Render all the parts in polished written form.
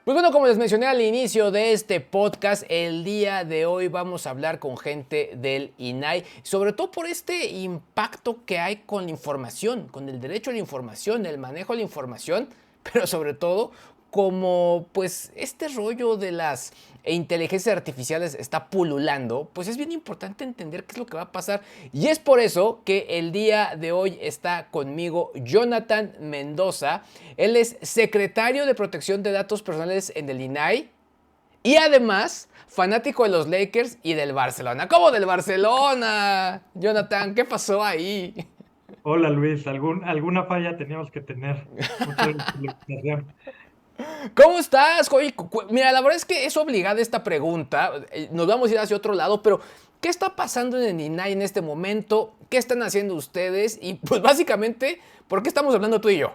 Pues bueno, como les mencioné al inicio de este podcast, el día de hoy vamos a hablar con gente del INAI, sobre todo por este impacto que hay con la información, con el derecho a la información, el manejo de la información, pero sobre todo como pues este rollo de las inteligencias artificiales está pululando, pues es bien importante entender qué es lo que va a pasar. Y es por eso que el día de hoy está conmigo Jonathan Mendoza. Él es secretario de Protección de Datos Personales en el INAI y además fanático de los Lakers y del Barcelona. ¿Cómo del Barcelona? Jonathan, ¿qué pasó ahí? Hola Luis, alguna falla teníamos que tener. Muchas gracias por la invitación. ¿Cómo estás? Oye, mira, la verdad es que es obligada esta pregunta. Nos vamos a ir hacia otro lado, pero ¿qué está pasando en el INAI en este momento? ¿Qué están haciendo ustedes? Y pues básicamente, ¿por qué estamos hablando tú y yo?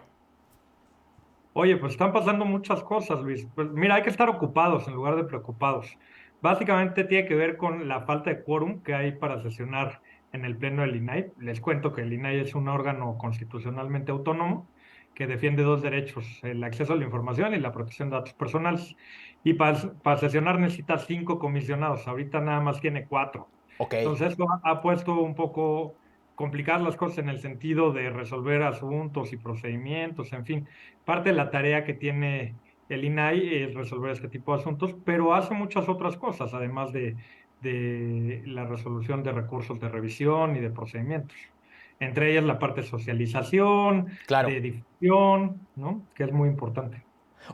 Oye, pues están pasando muchas cosas, Luis. Pues mira, hay que estar ocupados en lugar de preocupados. Básicamente tiene que ver con la falta de quórum que hay para sesionar en el Pleno del INAI. Les cuento que el INAI es un órgano constitucionalmente autónomo que defiende dos derechos, el acceso a la información y la protección de datos personales. Y para sesionar necesita 5 comisionados. Ahorita nada más tiene 4. Ok. Entonces, esto ha puesto un poco complicar las cosas en el sentido de resolver asuntos y procedimientos, en fin. Parte de la tarea que tiene el INAI es resolver este tipo de asuntos, pero hace muchas otras cosas, además de la resolución de recursos de revisión y de procedimientos. Entre ellas la parte de socialización, Claro. de difusión, ¿no? Que es muy importante.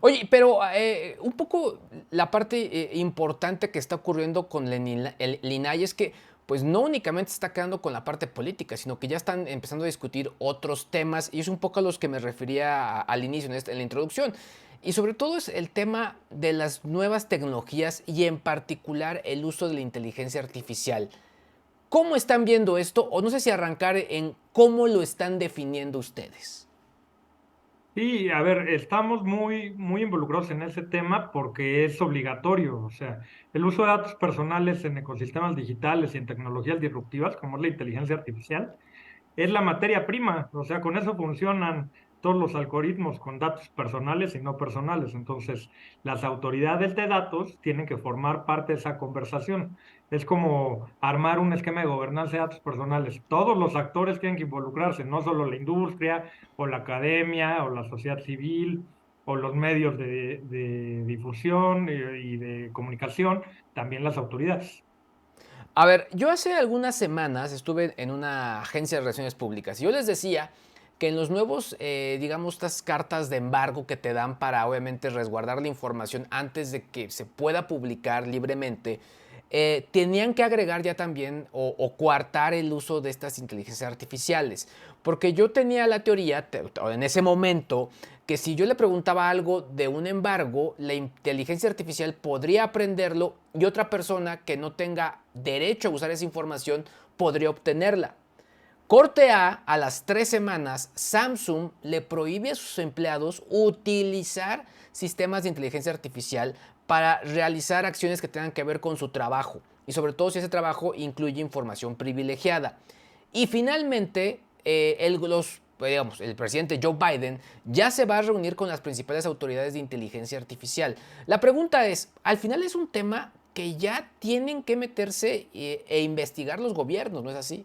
Oye, pero un poco la parte importante que está ocurriendo con el INAI es que pues no únicamente se está quedando con la parte política, sino que ya están empezando a discutir otros temas y es un poco a los que me refería al inicio, en la introducción. Y sobre todo es el tema de las nuevas tecnologías y en particular el uso de la inteligencia artificial. ¿Cómo están viendo esto? O no sé si arrancar en cómo lo están definiendo ustedes. Sí, a ver, estamos muy involucrados en ese tema porque es obligatorio. O sea, el uso de datos personales en ecosistemas digitales y en tecnologías disruptivas, como es la inteligencia artificial, es la materia prima. O sea, con eso funcionan todos los algoritmos con datos personales y no personales. Entonces, las autoridades de datos tienen que formar parte de esa conversación. Es como armar un esquema de gobernanza de datos personales. Todos los actores tienen que involucrarse, no solo la industria o la academia o la sociedad civil o los medios de difusión y de comunicación, también las autoridades. A ver, yo hace algunas semanas estuve en una agencia de relaciones públicas y yo les decía que en los nuevos, digamos, estas cartas de embargo que te dan para obviamente resguardar la información antes de que se pueda publicar libremente, tenían que agregar ya también o coartar el uso de estas inteligencias artificiales. Porque yo tenía la teoría, en ese momento, que si yo le preguntaba algo de un embargo, la inteligencia artificial podría aprenderlo y otra persona que no tenga derecho a usar esa información podría obtenerla. Corte a las 3 semanas, Samsung le prohíbe a sus empleados utilizar sistemas de inteligencia artificial para realizar acciones que tengan que ver con su trabajo y sobre todo si ese trabajo incluye información privilegiada. Y finalmente, digamos, el presidente Joe Biden ya se va a reunir con las principales autoridades de inteligencia artificial. La pregunta es, al final es un tema que ya tienen que meterse investigar los gobiernos, ¿no es así?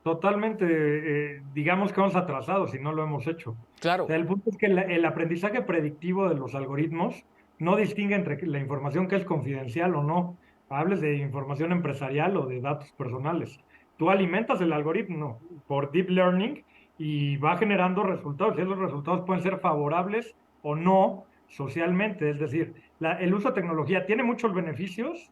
Totalmente, digamos que vamos atrasados y no lo hemos hecho. O Claro. sea, el punto es que el aprendizaje predictivo de los algoritmos no distingue entre la información que es confidencial o no. Hables de información empresarial o de datos personales. Tú alimentas el algoritmo por deep learning y va generando resultados y esos resultados pueden ser favorables o no socialmente. Es decir, el uso de tecnología tiene muchos beneficios,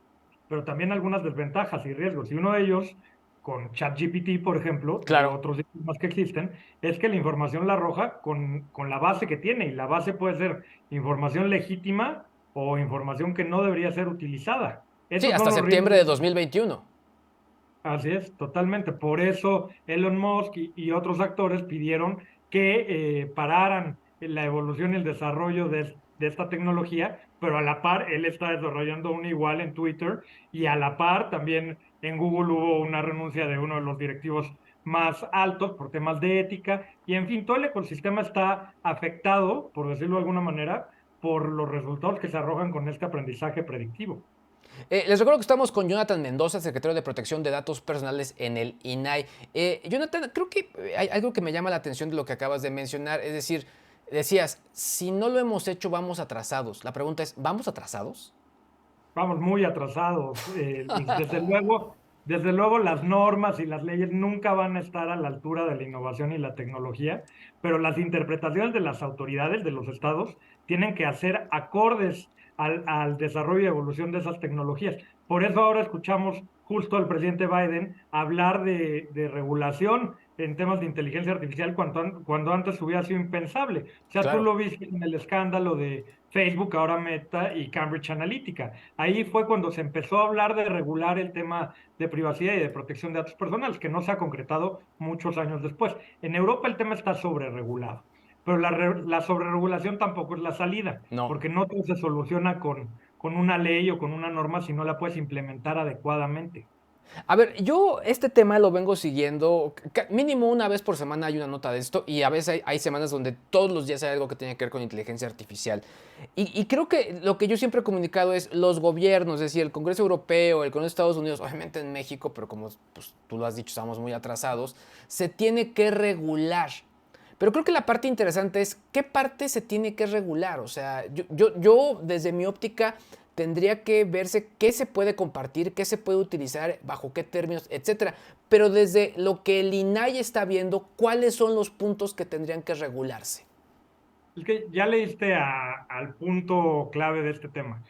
pero también algunas desventajas y riesgos. Y uno de ellos con ChatGPT, por ejemplo, y Claro. otros sistemas que existen, es que la información la arroja con la base que tiene, y la base puede ser información legítima o información que no debería ser utilizada. Sí, Esos son hasta los septiembre de riesgos. 2021. Así es, totalmente. Por eso Elon Musk y otros actores pidieron que pararan la evolución y el desarrollo de esta tecnología, pero a la par él está desarrollando una igual en Twitter y a la par también en Google hubo una renuncia de uno de los directivos más altos por temas de ética y en fin, todo el ecosistema está afectado, por decirlo de alguna manera, por los resultados que se arrojan con este aprendizaje predictivo. Les recuerdo que estamos con Jonathan Mendoza, secretario de Protección de Datos Personales en el INAI. Jonathan, creo que hay algo que me llama la atención de lo que acabas de mencionar, es decir, decías, si no lo hemos hecho, vamos atrasados. La pregunta es, ¿vamos atrasados? Vamos muy atrasados, Luis. Desde luego las normas y las leyes nunca van a estar a la altura de la innovación y la tecnología, pero las interpretaciones de las autoridades de los estados tienen que hacer acordes al desarrollo y evolución de esas tecnologías. Por eso ahora escuchamos justo al presidente Biden hablar de regulación en temas de inteligencia artificial cuando antes hubiera sido impensable. O sea, tú Claro. lo viste en el escándalo de Facebook, ahora Meta y Cambridge Analytica. Ahí fue cuando se empezó a hablar de regular el tema de privacidad y de protección de datos personales, que no se ha concretado muchos años después. En Europa el tema está sobreregulado, pero la sobreregulación tampoco es la salida, No. porque no todo se soluciona con una ley o con una norma si no la puedes implementar adecuadamente. A ver, yo este tema lo vengo siguiendo, mínimo una vez por semana hay una nota de esto y a veces hay semanas donde todos los días hay algo que tiene que ver con inteligencia artificial. Y creo que lo que yo siempre he comunicado es los gobiernos, es decir, el Congreso Europeo, el Congreso de Estados Unidos, obviamente en México, pero como pues, tú lo has dicho, estamos muy atrasados, se tiene que regular. Pero creo que la parte interesante es qué parte se tiene que regular. O sea, yo desde mi óptica tendría que verse qué se puede compartir, qué se puede utilizar, bajo qué términos, etcétera. Pero desde lo que el INAI está viendo, ¿cuáles son los puntos que tendrían que regularse? Es que ya leíste al punto clave de este tema.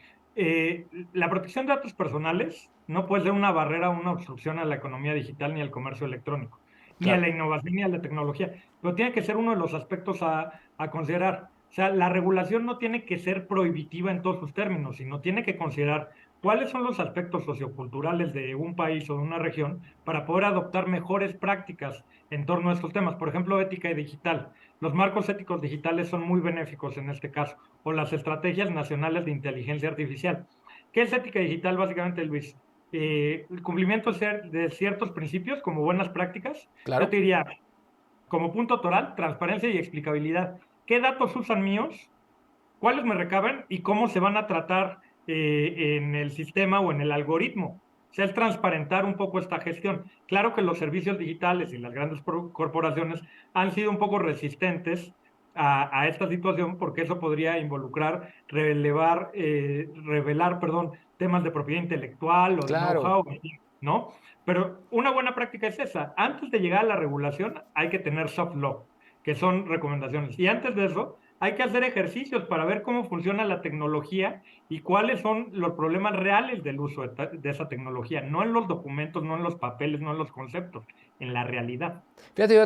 La protección de datos personales no puede ser una barrera o una obstrucción a la economía digital ni al comercio electrónico, ni a Claro. la innovación ni a la tecnología, pero tiene que ser uno de los aspectos a considerar. O sea, la regulación no tiene que ser prohibitiva en todos sus términos, sino tiene que considerar cuáles son los aspectos socioculturales de un país o de una región para poder adoptar mejores prácticas en torno a estos temas. Por ejemplo, ética y digital. Los marcos éticos digitales son muy benéficos en este caso, o las estrategias nacionales de inteligencia artificial. ¿Qué es ética digital básicamente, Luis? El cumplimiento de ciertos principios como buenas prácticas. Yo Claro. te diría, como punto toral, transparencia y explicabilidad. ¿Qué datos usan míos? ¿Cuáles me recaban? ¿Y cómo se van a tratar en el sistema o en el algoritmo? O sea, es transparentar un poco esta gestión. Claro que los servicios digitales y las grandes corporaciones han sido un poco resistentes a esta situación porque eso podría involucrar revelar, perdón, temas de propiedad intelectual o de Claro. know-how, ¿no? Pero una buena práctica es esa. Antes de llegar a la regulación hay que tener soft law, que son recomendaciones. Y antes de eso hay que hacer ejercicios para ver cómo funciona la tecnología y cuáles son los problemas reales del uso de esa tecnología, no en los documentos, no en los papeles, no en los conceptos, en la realidad. Fíjate,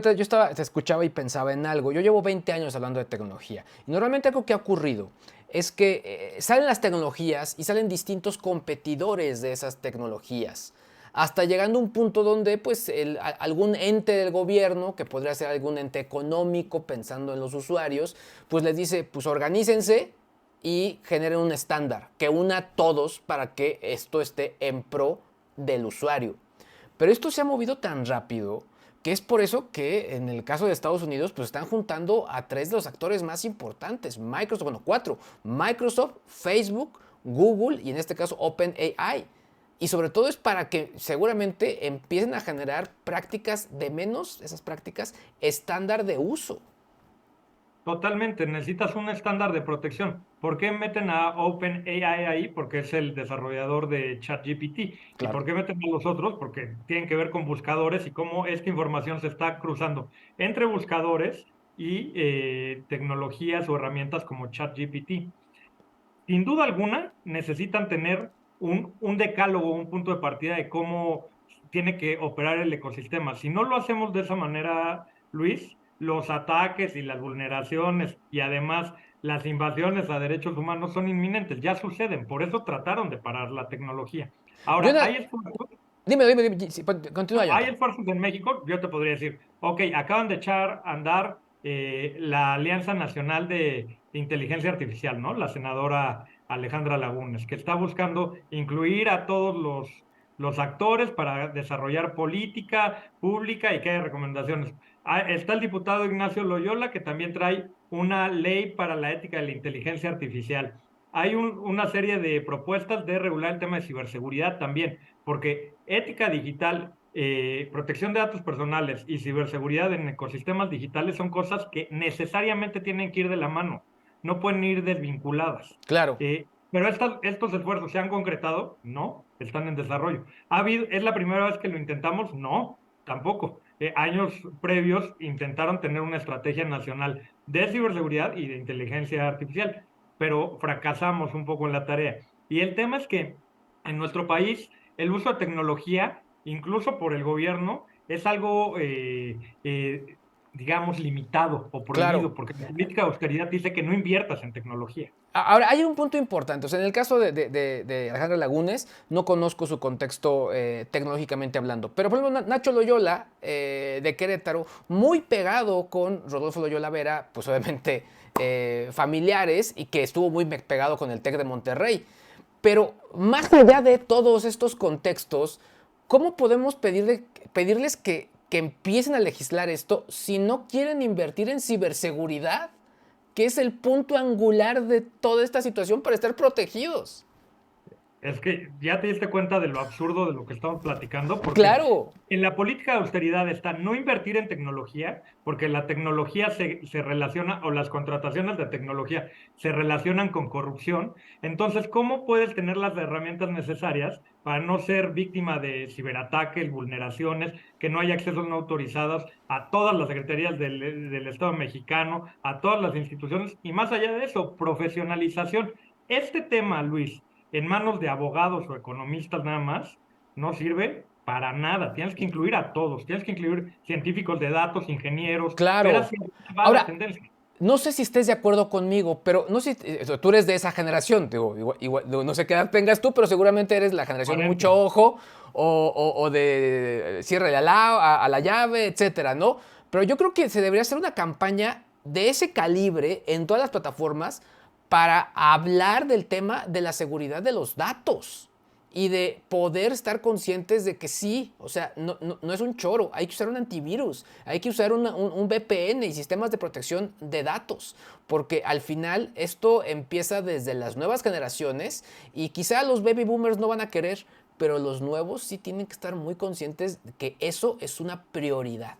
te escuchaba y pensaba en algo. Yo llevo 20 años hablando de tecnología. Y normalmente algo que ha ocurrido es que salen las tecnologías y salen distintos competidores de esas tecnologías. Hasta llegando a un punto donde pues algún ente del gobierno, que podría ser algún ente económico pensando en los usuarios, pues les dice, pues organícense y generen un estándar que una a todos para que esto esté en pro del usuario. Pero esto se ha movido tan rápido que es por eso que en el caso de Estados Unidos pues están juntando a tres de los actores más importantes, Microsoft, bueno, cuatro, Microsoft, Facebook, Google y en este caso OpenAI. Y sobre todo es para que seguramente empiecen a generar prácticas de menos, esas prácticas estándar de uso. Totalmente, necesitas un estándar de protección. ¿Por qué meten a OpenAI ahí? Porque es el desarrollador de ChatGPT. ¿Y Claro. por qué meten a los otros? Porque tienen que ver con buscadores y cómo esta información se está cruzando entre buscadores y tecnologías o herramientas como ChatGPT. Sin duda alguna, necesitan tener un decálogo, un punto de partida de cómo tiene que operar el ecosistema. Si no lo hacemos de esa manera, Luis, los ataques y las vulneraciones y además las invasiones a derechos humanos son inminentes, ya suceden, por eso trataron de parar la tecnología. Ahora, Jonathan, hay esfuerzos, dime, sí, continúa, no, hay Jonathan. esfuerzos en México, yo te podría decir, ok, acaban de echar a andar la Alianza Nacional de Inteligencia Artificial, ¿no? La senadora Alejandra Lagunes, que está buscando incluir a todos los actores para desarrollar política pública y que haya recomendaciones. Está el diputado Ignacio Loyola, que también trae una ley para la ética de la inteligencia artificial. Hay una serie de propuestas de regular el tema de ciberseguridad también, porque ética digital, protección de datos personales y ciberseguridad en ecosistemas digitales son cosas que necesariamente tienen que ir de la mano, no pueden ir desvinculadas. Claro. Pero estos esfuerzos se han concretado, no, están en desarrollo. ¿Es la primera vez que lo intentamos? No, tampoco. Años previos intentaron tener una estrategia nacional de ciberseguridad y de inteligencia artificial, pero fracasamos un poco en la tarea. Y el tema es que en nuestro país el uso de tecnología, incluso por el gobierno, es algo, digamos, limitado o Claro. prohibido, porque la política de austeridad dice que no inviertas en tecnología. Ahora, hay un punto importante. O sea, en el caso de Alejandra Lagunes, no conozco su contexto tecnológicamente hablando. Pero, por ejemplo, Nacho Loyola, de Querétaro, muy pegado con Rodolfo Loyola Vera, pues obviamente familiares, y que estuvo muy pegado con el TEC de Monterrey. Pero más allá de todos estos contextos, ¿cómo podemos pedirles que empiecen a legislar esto si no quieren invertir en ciberseguridad, que es el punto angular de toda esta situación para estar protegidos? Es que ya te diste cuenta de lo absurdo de lo que estamos platicando, porque Claro, en la política de austeridad está no invertir en tecnología, porque la tecnología se relaciona, o las contrataciones de tecnología se relacionan con corrupción. Entonces, ¿cómo puedes tener las herramientas necesarias para no ser víctima de ciberataques, vulneraciones, que no haya accesos no autorizados a todas las secretarías del Estado mexicano, a todas las instituciones, y más allá de eso, profesionalización? Este tema, Luis, en manos de abogados o economistas nada más, no sirve para nada. Tienes que incluir a todos, tienes que incluir científicos de datos, ingenieros, ver claro. hacia dónde va la Ahora, tendencia. no sé si estés de acuerdo conmigo, pero no sé si tú eres de esa generación, digo, no sé qué edad tengas tú, pero seguramente eres la generación 40. mucho ojo o de cierre a la llave, etcétera, ¿no? Pero yo creo que se debería hacer una campaña de ese calibre en todas las plataformas para hablar del tema de la seguridad de los datos y de poder estar conscientes de que sí, o sea, no es un choro, hay que usar un antivirus, hay que usar un VPN y sistemas de protección de datos, porque al final esto empieza desde las nuevas generaciones y quizá los baby boomers no van a querer, pero los nuevos sí tienen que estar muy conscientes de que eso es una prioridad.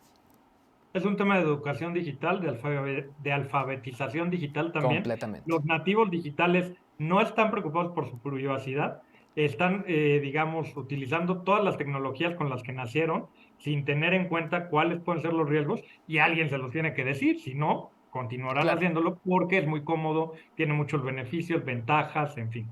Es un tema de educación digital, de alfabetización digital también. Completamente. Los nativos digitales no están preocupados por su privacidad, están, digamos, utilizando todas las tecnologías con las que nacieron sin tener en cuenta cuáles pueden ser los riesgos y alguien se los tiene que decir, si no, continuarán Claro. haciéndolo porque es muy cómodo, tiene muchos beneficios, ventajas, en fin.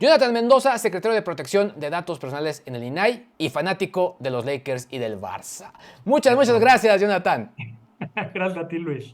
Jonathan Mendoza, secretario de Protección de Datos Personales en el INAI y fanático de los Lakers y del Barça. Muchas Eso. gracias, Jonathan. Gracias a ti, Luis.